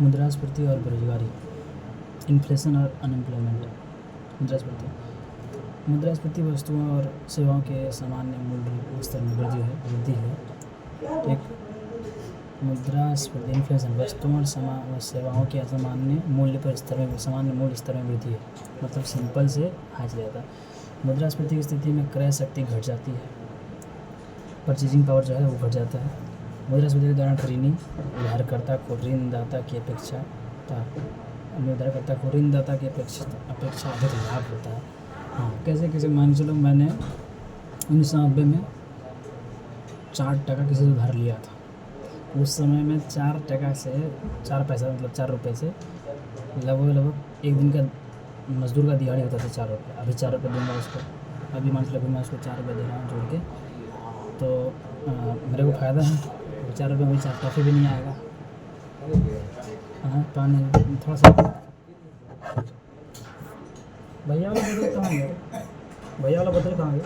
मुद्रास्फीति और बेरोजगारी, इन्फ्लेशन और अनएम्प्लॉयमेंट। मुद्रास्फीति वस्तुओं और सेवाओं के सामान्य मूल्य स्तर में वृद्धि है। एक मुद्रास्फीति इन्फ्लेशन वस्तुओं और सेवाओं के सामान्य मूल्य स्तर में वृद्धि है। मतलब सिंपल से हाई चला जाता है। मुद्रास्फीति की स्थिति में क्रय शक्ति घट जाती है, परचेजिंग पावर जो है वो घट जाता है। मुद्रास्फीति के दौरान ऋणी उधारकर्ता को ऋणदाता की अपेक्षा अधिक लाभ होता है। हाँ, कैसे मान के चलो, मैंने 1990 में 4 टका किसी से उधार लिया था। उस समय में 4 टका से 4 पैसा मतलब 4 रुपये से लगभग एक दिन का मजदूर का दिहाड़ी होता था 4 रुपये। अभी 4 रुपये दूंगा उसको, अभी मान लो मैं उसको 4 रुपये दे रहा हूँ जोड़ के, तो मेरे को फ़ायदा है। 4 रुपये में 4 टॉफ़ी भी नहीं आएगा। हाँ, पानी थोड़ा सा भैया वाला बोतल कहाँ गया? भैया वाला बोतल कहाँ गया?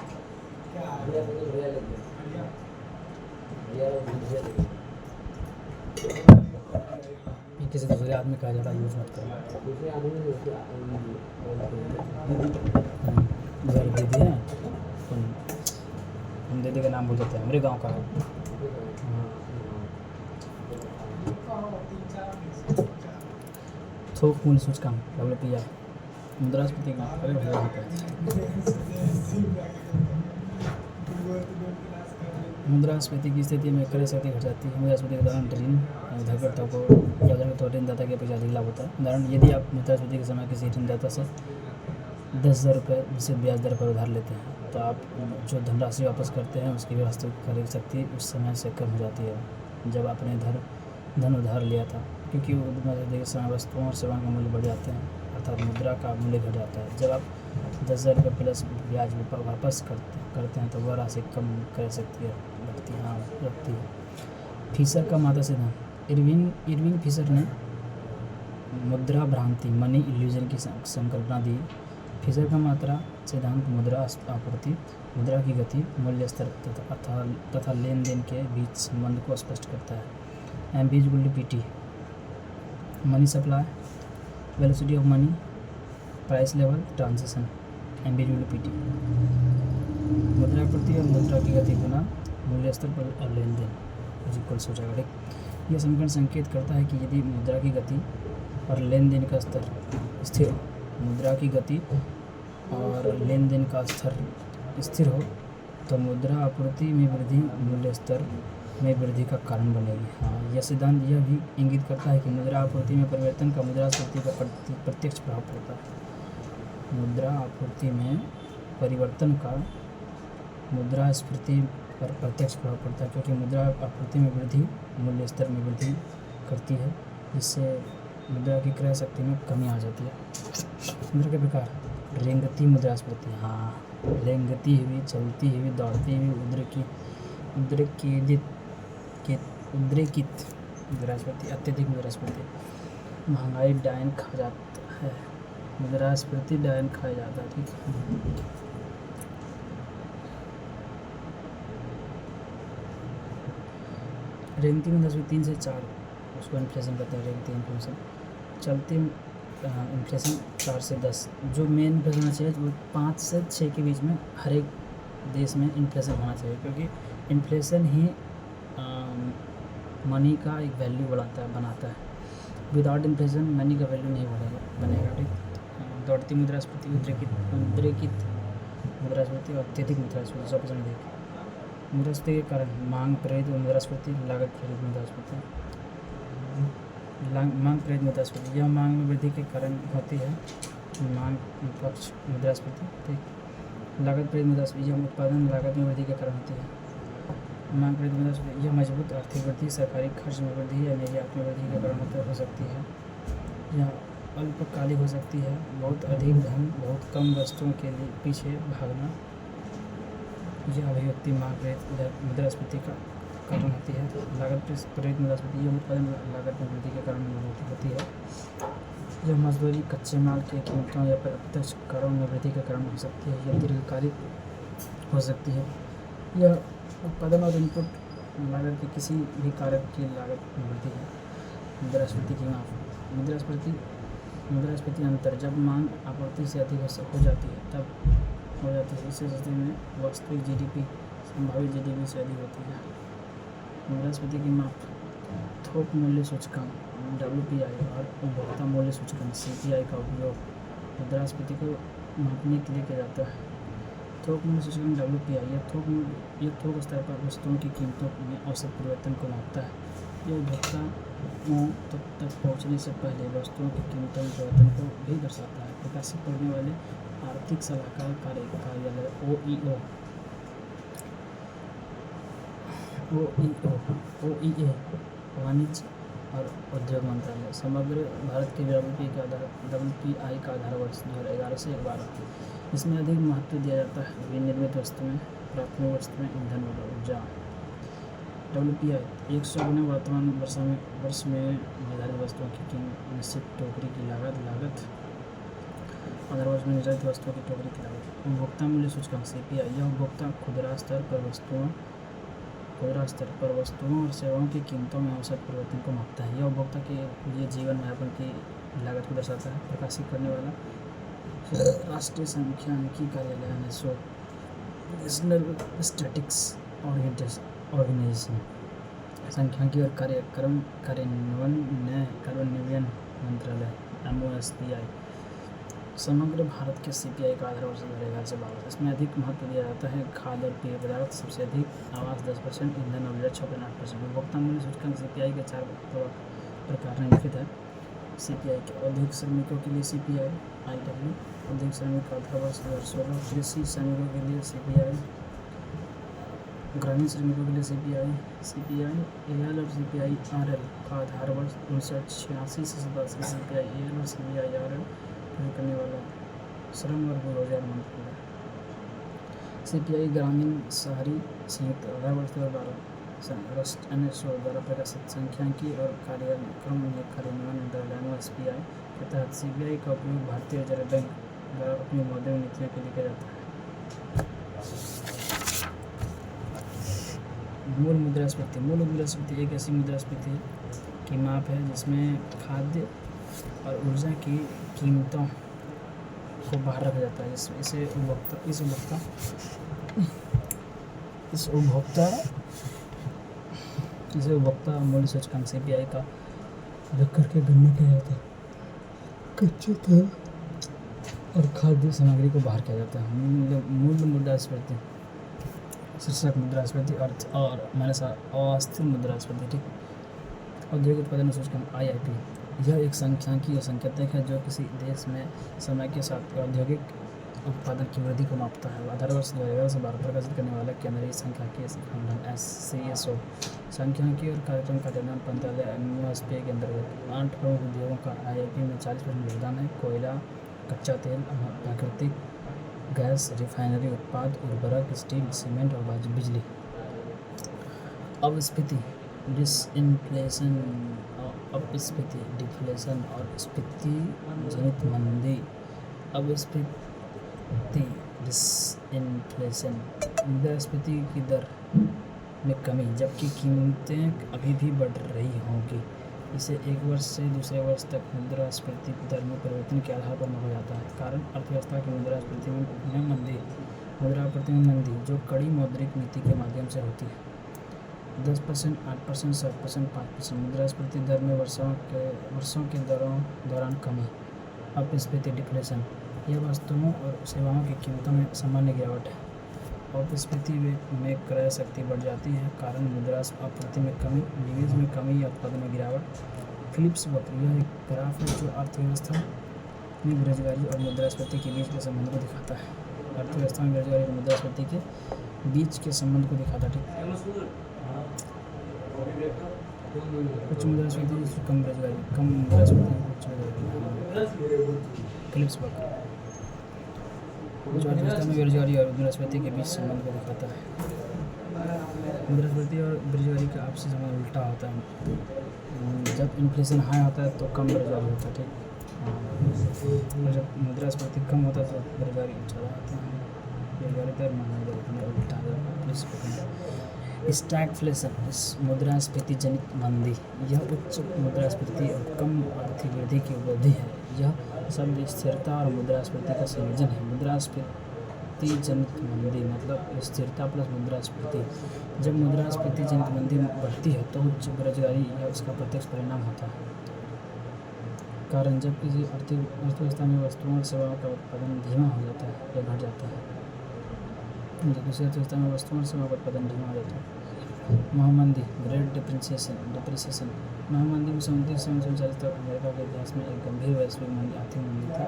किसी दूसरे आदमी का ज़्यादा यूज़ मत करना। घर दीदी है, हम दीदी का नाम भूल जाते हैं, मेरे गांव का है। थोक मूल्य सूचकांक WPI मुद्रास्फीति का मुद्रास्फीति की स्थिति में क्रय शक्ति घट जाती है। मुद्रास्फीति के दौरान ऋण उधारकर्ता को ऋणदाता के अपेक्षा अधिक लाभ होता है। उदाहरण, यदि आप मुद्रास्फीति के समय किसी ऋणदाता से 10,000 रुपये से ब्याज दर पर उधार लेते हैं, तो आप जो धनराशि वापस करते हैं उसकी भी वास्तविक खरीद शक्ति उस समय से कम हो जाती है जब आपने धन उधार लिया था, क्योंकि मुद्रास्फीति के समय वस्तुओं और सेवाओं का मूल्य बढ़ जाते हैं, अर्थात मुद्रा का मूल्य घट जाता है। जब आप 10,000 रुपये प्लस ब्याज वापस करते हैं तो वह राशि कम कर सकती है रखती है। फिशर का मात्रा सिद्धांत। इरविंग फिशर ने मुद्रा भ्रांति मनी इल्यूजन की संकल्पना दी। फिशर का मात्रा सिद्धांत मुद्रा आपूर्ति, मुद्रा की गति, मूल्य स्तर तथा लेन देन के बीच संबंध को स्पष्ट करता है। MB=PT money supply, velocity of money, price level, transition. MB=PT मुद्रा आपूर्ति और मुद्रा की गति गुना मूल्य स्तर पर और लेन देन इक्वल्स हो जाएगा। ठीक, यह समीकरण संकेत करता है कि यदि मुद्रा की गति और लेन देन का स्तर स्थिर हो, मुद्रा की गति और लेन देन का स्तर स्थिर हो तो मुद्रा आपूर्ति में वृद्धि मूल्य स्तर में वृद्धि का कारण बनेगी। हाँ, यह सिद्धांत यह भी इंगित करता है कि मुद्रा आपूर्ति में परिवर्तन का मुद्रास्फीति पर प्रत्यक्ष प्रभाव पड़ता है। मुद्रा आपूर्ति में परिवर्तन का मुद्रास्फीति पर प्रत्यक्ष प्रभाव पड़ता है, क्योंकि मुद्रा आपूर्ति में वृद्धि मूल्य स्तर में वृद्धि करती है, जिससे मुद्रा की क्रय शक्ति में कमी आ जाती है। मुद्रा के प्रकार। रेंगती मुद्रास्फीति, हाँ, रेंगती हुई, चलती हुई, दौड़ती हुई, उद्रेकित मुद्रास्फीति, अत्यधिक मुद्रास्फीति। महंगाई डायन खा जाता है, मुद्रास्फीति डायन खाया जाता है। ठीक है, रेंगती मुद्रास्फीति 3 से 4 उसको इन्फ्लेशन कहते हैं। रेंगती इन्फ्लेशन, चलती इन्फ्लेशन 4 से 10। जो मेन इन्फ्लेशन होना चाहिए वो 5 से 6 के बीच में हर एक देश में इन्फ्लेशन होना चाहिए, क्योंकि इन्फ्लेशन ही मनी का एक वैल्यू बनाता है। विदाउट इन्फ्लेशन मनी का वैल्यू नहीं बनेगा। ठीक, दौड़ती मुद्रास्फीति, उद्रेकित मुद्रास्फीति और अत्यधिक मुद्रास्फीति। 100% देखिए मुद्रास्फीति के कारण मांग प्रेरित मुद्रास्फीति, लागत प्रेरित मुद्रास्फीति। मांग प्रेरित मुद्रास्फीति, यह मांग में वृद्धि के कारण होती है। मांग पक्ष मुद्रास्फीति। ठीक, लागत प्रेरित मुद्रास्फीति, यह उत्पादन लागत में वृद्धि के कारण होती है। मांग प्रेरित मुद्रास्फीति, यह मजबूत आर्थिक वृद्धि, सरकारी खर्च में वृद्धि या निर्यात में वृद्धि के कारण हो सकती है। यह अल्पकालिक हो सकती है, बहुत अधिक धन बहुत कम वस्तुओं के लिए पीछे भागना। यह अभिव्यक्ति मांग प्रेरित मुद्रास्फीति का कारण होती है। लागत प्रेरित मुद्रास्फीति, यह उत्पादन लागत में वृद्धि के कारण होती है। यह मजदूरी, कच्चे माल की कीमतों या प्रत्यक्ष करों में वृद्धि के कारण हो सकती है। यह दीर्घकालिक हो सकती है। यह उत्पादन और इनपुट लागत के किसी भी कारक की लागत में वृद्धि है। मुद्रास्फीति की माप मुद्रास्फीति मुद्रास्फीति अंतर जब मांग आपूर्ति से अधिक हो जाती है तब हो जाती है। इस स्थिति में वास्तविक जीडीपी संभावित जीडीपी से अधिक होती है। मुद्रास्फीति की माप थोक मूल्य सूचकांक WPI और उपभोक्ता मूल्य सूचकांक CPI का उपयोग मुद्रास्फीति को मापने के लिए किया जाता है। थोक मूल्य सूचकांक WPI यह थोक स्तर पर वस्तुओं की कीमतों में औसत परिवर्तन को मापता है। यह उपभोक्ताओं तक पहुंचने से पहले वस्तुओं की कीमतों में परिवर्तन को भी दर्शाता है। प्रकाशित करने वाले आर्थिक सलाहकार कार्यालय OEA वाणिज्य और उद्योग मंत्रालय समग्र भारत के WPI का आधार वर्ष 2011 से 2012। इसमें अधिक महत्व दिया जाता है विनिर्मित वस्तुएं, प्राथमिक वस्तुएं, ईंधन और ऊर्जा। WPI 100 गुना वर्तमान वर्ष में निर्धारित वस्तुओं की कीमत, निश्चित टोकरी की लागत आधार वर्ष में निर्धारित वस्तुओं की टोकरी की लागत। उपभोक्ता मूल्य सूचकांक CPI यह उपभोक्ता खुदरा स्तर पर वस्तुओं और सेवाओं की कीमतों में औसत परिवर्तन को मापता है। यह उपभोक्ता के लिए जीवन यापन की लागत को दर्शाता है। प्रकाशित करने वाला राष्ट्रीय सांख्यिकी कार्यालय नेशनल स्टैटिस्टिक्स ऑर्गेनाइजेशन सांख्यिकी और कार्यान्वयन मंत्रालय MOSPI समग्र भारत के CPI का आधार वर्ष 2011 से 2012। इसमें अधिक महत्व दिया जाता है खाद्य और पेय पदार्थ सबसे अधिक, आवास 10%, ईंधन और ऊर्जा 6.8%। उपभोक्ता मूल्य सूचकांक CPI के 4 प्रकार निम्नलिखित है। CPI के औद्योगिक श्रमिकों के लिए CPI IW, औद्योगिक श्रमिक का आधार वर्ष 2016, कृषि श्रमिकों के लिए CPI, ग्रामीण श्रमिकों के लिए CPI AL और CPI RL का आधार वर्ष 1986 से 87। CPI AL और CPI RL करने वाला श्रम और रोजगार मंत्रालय। CPI ग्रामीण शहरी संयुक्त आधार वर्ष 2012 NSO द्वारा प्रकाशित सांख्यिकी और कार्यान्वयन मंत्रालय MOSPI के तहत CPI का उपयोग भारतीय रिजर्व बैंक द्वारा अपनी मौद्रिक नीतियों के लिए किया जाता है। मूल मुद्रास्फीति एक ऐसी मुद्रास्फीति की माप है जिसमें खाद्य और ऊर्जा की कीमतों को बाहर रखा जाता है। इसे उपभोक्ता मूल्य सूचकांक CPI का रख करके गणना किया जाता है। कच्चे तेल और खाद्य सामग्री को बाहर किया जाता है। मूल मुद्रास्फीति शीर्षक मुद्रास्फीति अर्थ और अस्थायी मुद्रास्फीति। ठीक। औद्योगिक उत्पादन सूचकांक IIP यह एक सांख्यिकी संकेतक है जो किसी देश में समय के साथ औद्योगिक उत्पादन की वृद्धि को मापता है। आधार वर्ष 2011 से 2012 प्रकाशित करने वाला केंद्रीय सांख्यिकी संगठन CSO सांख्यिकी और कार्यक्रम कार्यान्वयन मंत्रालय MOSPI के अंतर्गत 8 प्रमुख उद्योगों का IIP में 40% योगदान है। कोयला, कच्चा तेल, प्राकृतिक गैस, रिफाइनरी उत्पाद, उर्वरक, स्टील, सीमेंट और बिजली। अपस्फीति डिफ्लेशन और स्फीति जनित मंदी। अपस्फीति डिसइन्फ्लेशन मुद्रास्फीति की दर में कमी जबकि कीमतें अभी भी बढ़ रही होंगी। इसे एक वर्ष से दूसरे वर्ष तक मुद्रास्फीति दर में परिवर्तन के आधार पर मापा जाता है। कारण अर्थव्यवस्था की मुद्रास्फीति में मंदी जो कड़ी मौद्रिक नीति के माध्यम से होती है। 10%, 8%, 7%, 5% मुद्रास्फीति दर में वर्षों के दौरान कमी। अपस्फीति डिफ्लेशन यह वस्तुओं और सेवाओं की कीमतों में सामान्य गिरावट है। अपस्फीति में क्रय शक्ति बढ़ जाती है कारण मुद्रास्फीति आपूर्ति में कमी, निवेश में कमी या उत्पादन में गिरावट। फिलिप्स वक्र यह एक ग्राफ है जो अर्थव्यवस्था में बेरोजगारी और मुद्रास्फीति के बीच के संबंध को दिखाता है। अर्थव्यवस्था में बेरोजगारी और मुद्रास्फीति के बीच के संबंध को दिखाता है। उच्च मुद्रास्फीति कम बेरोजगारी, कम मुद्रास्फीति उच्च बेरोजगारी। फिलिप्स वक्र जो अर्थव्यवस्था में बेरोजगारी और मुद्रास्फीति के बीच संबंध को दिखाता है। मुद्रास्फीति और बेरोजगारी का आपसी संबंध उल्टा होता है। जब इन्फ्लेशन हाई होता है तो कम बेरोजगारी होता है। ठीक। और जब मुद्रास्फीति कम होता है तो बेरोजगारी ज़्यादा होता है। बेरोजगारी दर महंगाई दर उल्टा स्टैगफ्लेशन, इस मुद्रास्फीति जनित मंदी, यह उच्च मुद्रास्फीति और कम आर्थिक वृद्धि की उपलब्धि है। यह शब्द स्थिरता और मुद्रास्फीति का संयोजन है। मुद्रास्फीति जनित मंदी मतलब स्थिरता प्लस मुद्रास्फीति। जब मुद्रास्फीति जनित मंदी बढ़ती है तो उच्च बेरोजगारी या उसका प्रत्यक्ष परिणाम होता है। कारण, जब किसी अर्थव्यवस्था में वस्तुओं और सेवाओं का उत्पादन धीमा हो जाता है या घट जाता है, जब किसी अर्थव्यवस्था में वस्तुओं और सेवाओं का उत्पादन धीमा हो जाता है। महामंदी, ग्रेट डिप्रेसिएशन। महामंदी 1949 तक अमेरिका के इतिहास में एक गंभीर वैश्विक आर्थिक मंदी थी।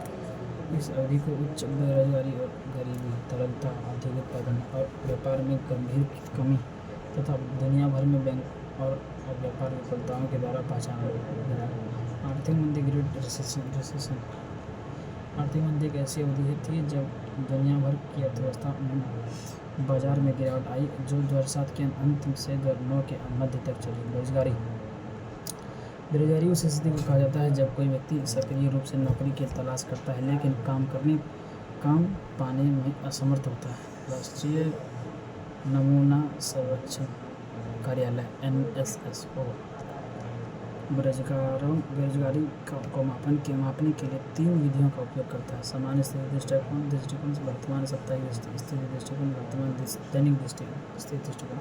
इस अवधि को उच्च बेरोजगारी और गरीबी, तरलता, अधिक उत्पादन और व्यापार में गंभीर कमी तथा दुनिया भर में बैंक और व्यापार विफलताओं के द्वारा पहचाना गया। आर्थिक मंदी, ग्रेट रिसेशन। आर्थिक मंदी एक ऐसी अवधि थी जब दुनिया भर की अर्थव्यवस्था में बाजार में गिरावट आई, जो 2007 के अंत से 2009 के मध्य तक चली। बेरोजगारी उस स्थिति को कहा जाता है जब कोई व्यक्ति सक्रिय रूप से नौकरी की तलाश करता है लेकिन काम पाने में असमर्थ होता है। राष्ट्रीय नमूना सर्वेक्षण कार्यालय NSSO बेरोजगारी को मापने के लिए 3 विधियों का उपयोग करता है। सामान्य स्थिति दृष्टिकोण, वर्तमान साप्ताहिक स्थिति दृष्टिकोण, वर्तमान दैनिक स्थिति दृष्टिकोण।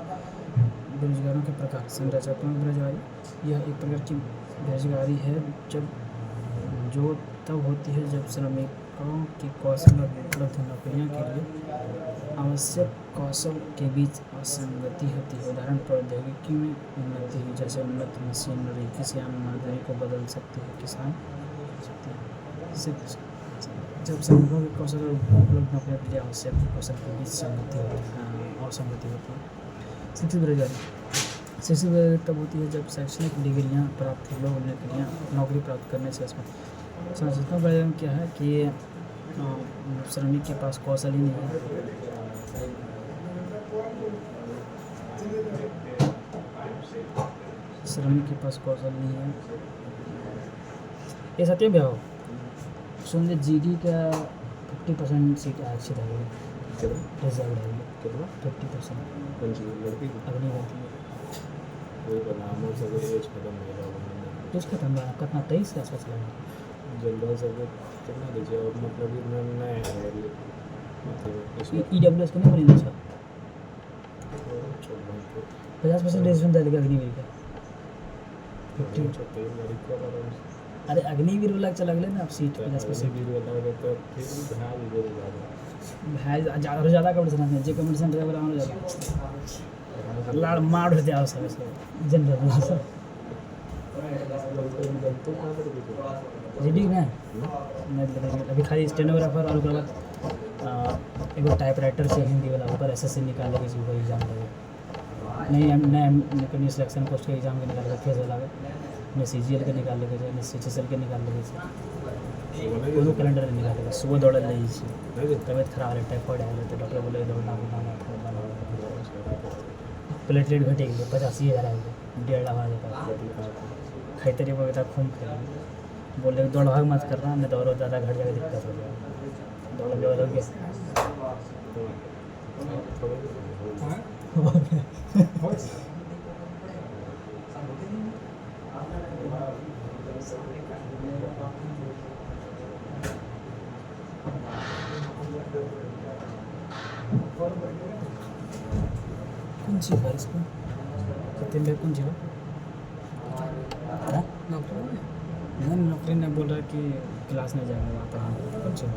बेरोजगारों के प्रकार। संरचनात्मक बेरोजगारी, यह एक प्रकार की बेरोजगारी है जो तब होती है जब श्रमिकों की कौशल और उपलब्ध नौकरियों के लिए आवश्यक कौशल के बीच असंगति होती है। उदाहरण, प्रौद्योगिकी में उन्नति हुई, जैसे उन्नत मशीनरी किसान मजदूरी को बदल सकती है। किसान जब श्रमिकों के कौशल और उपलब्ध नौकरियों के लिए आवश्यक कौशल के बीच असंगति होती है। शिक्षित बेरोजगारी तब होती है जब शैक्षणिक डिग्रियां प्राप्त लोग नौकरी प्राप्त करने से असमर्थ। संरचनात्मक बेरोजगारी क्या है कि श्रमिक के पास कौशल ही नहीं है, ये सत्य भी हो। सुन GD का 50% सीट आरक्षित है, रिजर्व है, 50% एज खत्म कितना 23 के आसपास लगा। जनरल सर्विस कितना दीजिए और मतलब इतना नया है मतलब EWS को नहीं बनेगा सर, 50% डिसीजन दे देगा अग्निवीर का 50। अरे अग्निवीर वाला चला गया ना, आप सीट 50% ज़्यादा कंपटीशन है, जो कंपटीशन रहेगा और ज़्यादा लाड़ मार होते आओ सब जनरल वाला सब GD ना अभी खाली स्टेनोग्राफर और उसके बाद एगो टाइपराइटर से हिंदी वाला ऊपर SSC निकाल लगे वही एग्जाम लगे नए सिलेक्शन पोस्ट के एग्जाम के निकाल लगे फेस वाला ने CGL के निकाल लगे ने CHSL के निकाल लगे कोनो कैलेंडर निकाल लगे। सुबह दौड़ ले तबियत खराब रहे, टाइफॉइड आए तो डॉक्टर बोले दौड़ना प्लेटलेट घटे 85,000 आए 1.5 लाख खाते रहे बता खून खाए बोले दौड़ भाग मत करना, नहीं दौड़ो ज़्यादा घट जाएगा दिक्कत हो जाएगा। दौड़ भी हो गया कौन सी है इसको सत्यम भाई कौन सी है नौकरी ने बोल रहा है कि क्लास नहीं जाएंगे वहाँ पर। हाँ कौन सी है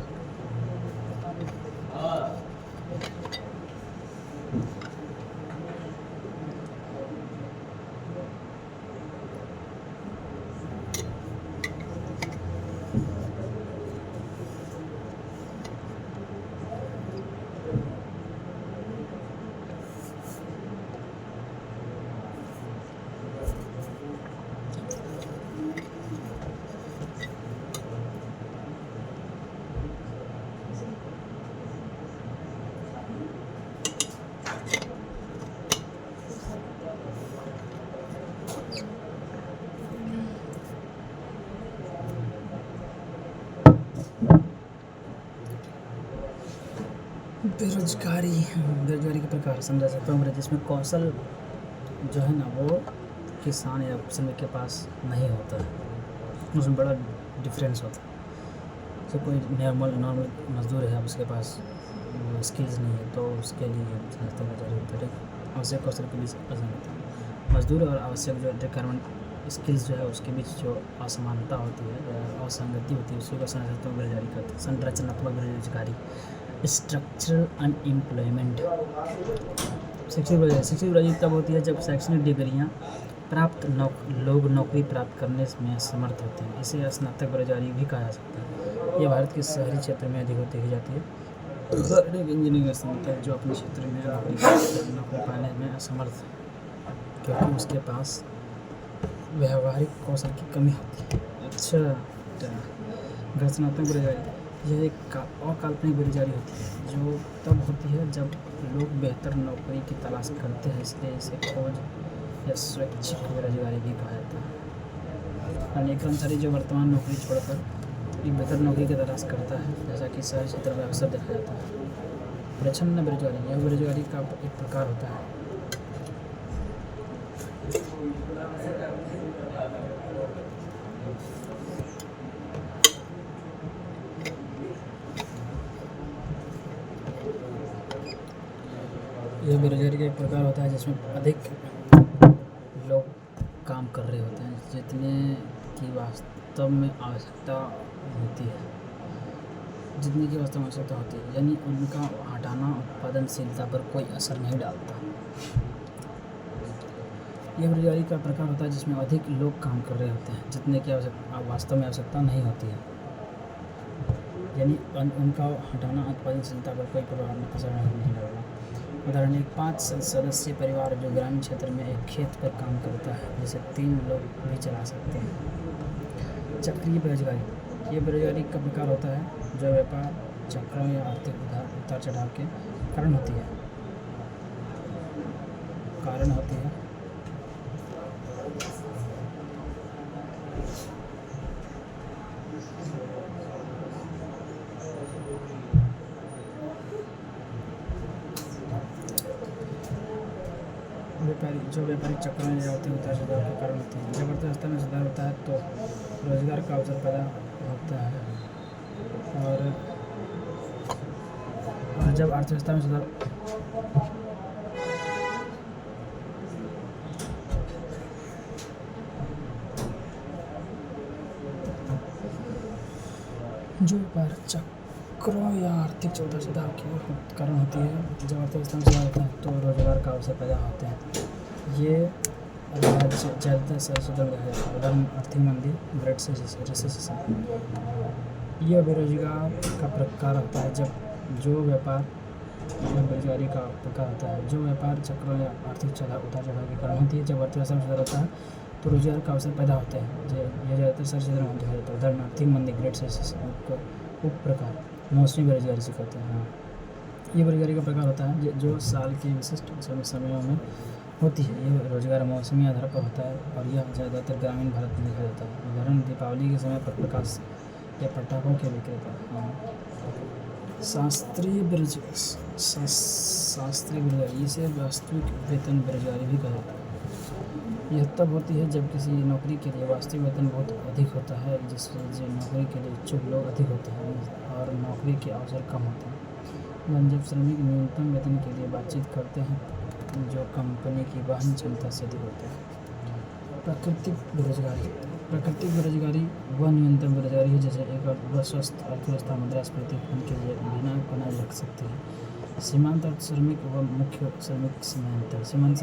बेरोजगारी के प्रकार। संरचनात्मक जिसमें कौशल जो है ना वो किसान या श्रमिक के पास नहीं होता है, उसमें बड़ा डिफरेंस होता है। जैसे कोई नॉर्मल मज़दूर है, अब उसके पास स्किल्स नहीं है तो उसके लिए संस्था का जारी होता है। ठीक, आवश्यक कौशल के बीच असंगति, मजदूर और आवश्यक जो रिक्वायरमेंट स्किल्स जो है उसके बीच जो असमानता होती है या असंगति होती है उसी को संरचनात्मक बेरोजगारी करते हैं। संरचनात्मक बेरोजगारी, स्ट्रक्चरल अनएम्प्लॉयमेंट। शिक्षित बेरोजगारी तब होती है जब शैक्षणिक डिग्रियाँ प्राप्त लोग नौकरी प्राप्त करने में असमर्थ होते हैं। इसे स्नातक बेरोजगारी भी कहा जा सकता है। ये भारत के शहरी क्षेत्र में अधिक देखी जाती है। इंजीनियरिंग स्नातक जो अपने क्षेत्र में नौकरी पाने में असमर्थ है क्योंकि उसके पास व्यावहारिक कौशल की कमी होती है। अच्छा, घोषणात्मक बेरोजगारी, यह एक अकाल्पनिक बेरोजगारी होती है जो तब होती है जब लोग बेहतर नौकरी की तलाश करते हैं, इसलिए इसे खोज या स्वैच्छिक बेरोजगारी भी कहा जाता है। अन्य कर्मचारी जो वर्तमान नौकरी छोड़कर एक बेहतर नौकरी की तलाश करता है, जैसा कि शहरी क्षेत्र में अक्सर देखा जाता है। प्रच्छन्न बेरोजगारी, यह बेरोजगारी का एक प्रकार होता है। यह बेरोजगारी का एक प्रकार होता है जिसमें अधिक लोग काम कर रहे होते हैं जितने की वास्तव में आवश्यकता होती है, जितने की वास्तव में आवश्यकता होती है, यानी उनका हटाना उत्पादनशीलता पर कोई असर नहीं डालता। यह बेरोजगारी का प्रकार होता है जिसमें अधिक लोग काम कर रहे होते हैं जितने की वास्तव में आवश्यकता नहीं होती है, यानी उनका हटाना उत्पादनशीलता पर कोई प्रभाव असर नहीं डालता। उदाहरण, एक 5 सदस्यीय परिवार जो ग्रामीण क्षेत्र में एक खेत पर काम करता है जिसे 3 लोग भी चला सकते हैं। चक्रीय बेरोजगारी, ये बेरोजगारी का प्रकार होता है जो व्यापार चक्रों या आर्थिक उतार चढ़ाव के कारण होती है। व्यापारिक चक्रों में होती है उतार चढ़ाव के कारण होती है। जब अर्थव्यवस्था में सुधार होता है तो रोजगार का अवसर पैदा होता है और जब अर्थव्यवस्था में सुधार जो व्यापार चक्रों या आर्थिक उतार चढ़ाव के कारण होती है, जब अर्थव्यवस्था में सुधार होता है तो रोजगार का अवसर पैदा होते हैं। ये ज़्यादातर संशोधन देखा जाता है। उदाहरण, आर्थिक मंदी, ग्रेट रिसेशन। यह बेरोजगार का प्रकार होता है बेरोजगारी का प्रकार होता है जो व्यापार चक्रों या आर्थिक उतार चढ़ाव के कारण होती है। जब अर्थव्यवस्था में सुधार होता है तो रोजगार का अवसर पैदा होते हैं। यह ज़्यादातर शहरी क्षेत्र में देखा जाता है। उदाहरण, आर्थिक मंदी, ग्रेट रिसेशन। उप प्रकार मौसमी बेरोजगारी से कहते हैं। हाँ, ये बेरोजगारी का प्रकार होता है जो साल के विशिष्ट समयों में होती है। यह रोजगार मौसमी आधार पर होता है और यह ज़्यादातर ग्रामीण भारत में देखा जाता है। उदाहरण, दीपावली के समय पर प्रकाश या पटाखों के विक्रेता। शास्त्रीय बेरोजगारी, इसे वास्तविक वेतन बेरोजगारी भी कहा जाता है। यह तब होती है जब किसी नौकरी के लिए वास्तविक वेतन बहुत अधिक होता है, जिससे नौकरी के लिए इच्छुक लोग अधिक होते हैं और नौकरी के अवसर कम होते हैं। जब श्रमिक न्यूनतम वेतन के लिए बातचीत करते हैं जो कंपनी की वहन क्षमता से अधिक होता है। प्राकृतिक बेरोजगारी वह न्यूनतम बेरोजगारी है जिसे एक स्वस्थ अर्थव्यवस्था मुद्रास्फीति के लिए बिना बनाए रख सकती है। सीमांत अर्थ श्रमिक व मुख्य श्रमिक में अंतर। सीमांत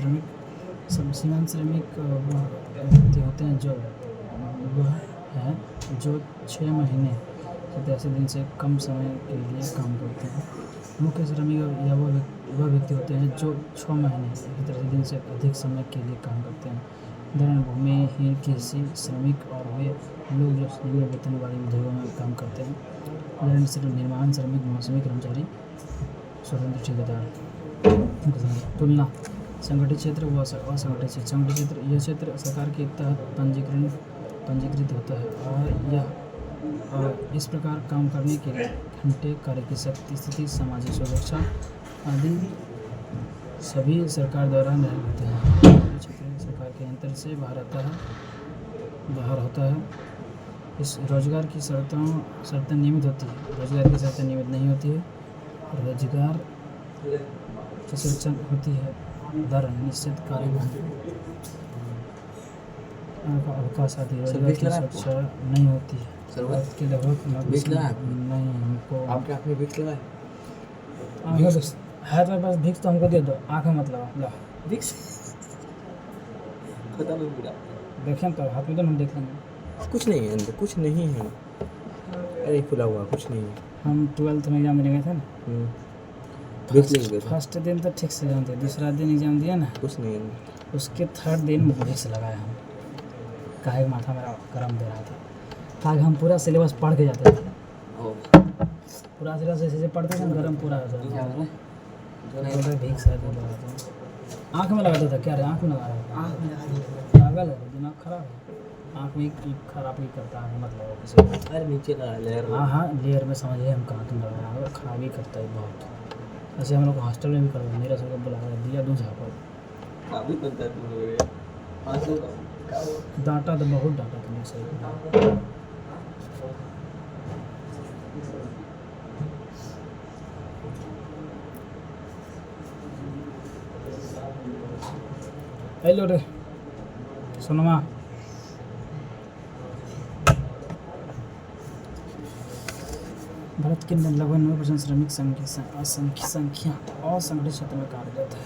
श्रमिक वह व्यक्ति होते हैं जो 6 महीने से 10 दिन से कम समय के लिए काम करते हैं। मुख्य श्रमिक या वह व्यक्ति होते हैं जो 6 महीने से 30 दिन से अधिक समय के लिए काम करते हैं। उदाहरण, भूमिहीन कृषि श्रमिक और वे लोग जो निम्न वेतन वाले उद्योगों में काम करते हैं। उदाहरण, निर्माण श्रमिक, मौसमी कर्मचारी, स्वतंत्र ठेकेदार। तुलना, संगठित क्षेत्र व असंगठित क्षेत्र। संगठित क्षेत्र, यह क्षेत्र सरकार के तहत पंजीकृत होता है और इस प्रकार काम करने के लिए घंटे, कार्य की शक्ति, स्थिति, सामाजिक सुरक्षा आदि सभी सरकार द्वारा निर्धारित होते हैं। क्षेत्र से बाहर होता है। इस रोजगार की शर्तें नियमित होती है, रोजगार की शर्तें नियमित नहीं होती है। रोजगार की सुरक्षा होती है, दर निश्चित कार्य अवकाश आदि। रोजगार की सुरक्षा नहीं होती है के लगभग नहीं हमको आपके आँख में विक्स लगा है? है तो बस भिक्स तो हमको दे दो, आँख में मतलब ला विक्स खत्म हो गया। देखें तो हाथ में तो हम देख लेंगे। कुछ नहीं है अंदर, कुछ नहीं है। अरे खुला हुआ कुछ नहीं है। हम 12th में एग्ज़ाम देने गए थे ना, विक्स लेंगे तो फर्स्ट दिन तो ठीक से एग्जाम दिया, दूसरा दिन एग्ज़ाम दिया ना, कुछ नहीं है अंदर। उसके थर्ड दिन भिक्स लगाया हम। काहे माथा मेरा गरम दे रहा था, ताकि हम पूरा सिलेबस पढ़ के जाते थे। पूरा सिलेबस जैसे पढ़ते थे गरम पूरा हो जाता। भिक्स है आँख में लगाता था। क्या रे आँख में लगा रहा था? आँख में पागल है, दिमाग खराब है। आँख में खराब ही करता है, मतलब किसी को। अरे नीचे का लेयर। हाँ लेयर में समझिए हम कहाँ तुम लगा रहा है, खराब ही करता है बहुत। ऐसे हम लोग हॉस्टल में भी करवा, मेरा सबको बुला दिया दूध झापड़ अभी बनता है तुम लोग डांटा तो बहुत डांटा तुमने सही। हेलो रे सोनमा, भारत के अंदर लगभग 9% श्रमिक संख्या असंगठित क्षेत्र में कार्यरत है।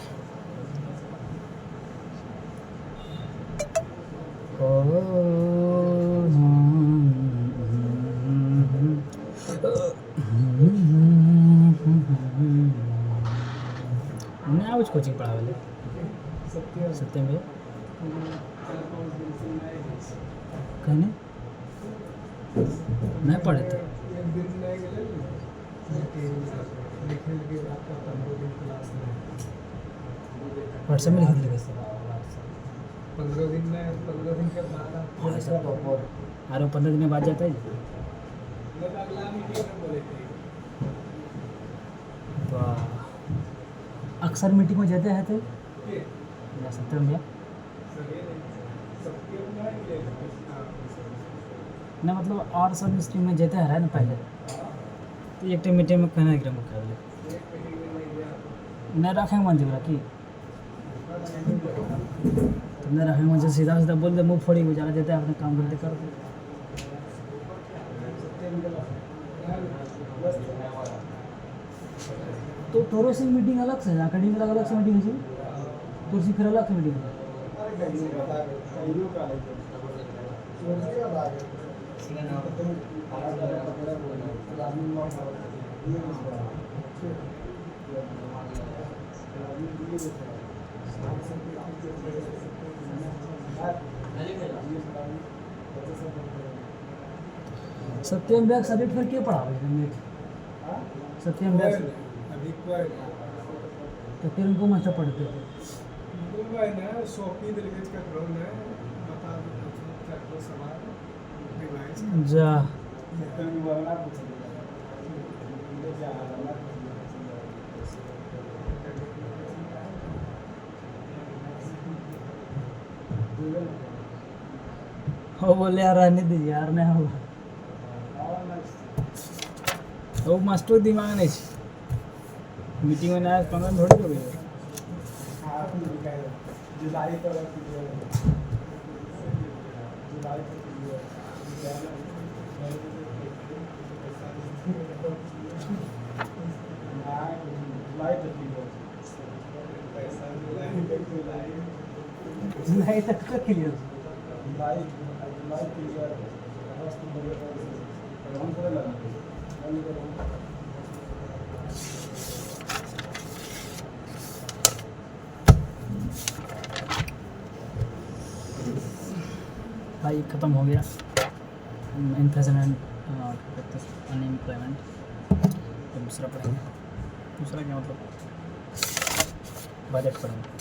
मैं आज कोचिंग पढ़ा वाले सत्यम भैया कहने मैं पढ़े थे। व्हाट्सएप में लिख दिए 15 दिन के बाद अरे 15 दिन में बाद जाता है। अक्सर मीटिंग में जाते हैं तो सत्यम भैया ना, मतलब और सब स्ट्रीम में जाते हैं ना पहले तो एक टाइम मीटिंग में कहना एक मुख्य नहीं रखेंगे मन जगह की तुमने रखेंगे मन से सीधा बोल दे, मुँह फोड़ी गुजारा देते हैं अपने काम करते कर दे। तो तोरो से मीटिंग अलग से अकेडमी अलग से मीटिंग है, तो उसी फिर अलग से मीटिंग है। सत्यम बैग सब्जेक्ट फिर क्यों पढ़ा सत्यम बैग अभी तो फिर उनको मास्टर पढ़ते थे। जा वो बोले यार रहने दीजिए यार, नहीं होगा वो मास्टर दिमाग नहीं मीटिंग में आया 15 थोड़ी हो गई। नहीं तक का क्लियर भाई ख़त्म हो गया इन्फ्लेशन एंड अनएम्प्लॉयमेंट। तो दूसरा पढ़ेंगे, दूसरा क्या मतलब बजट पढ़ेंगे।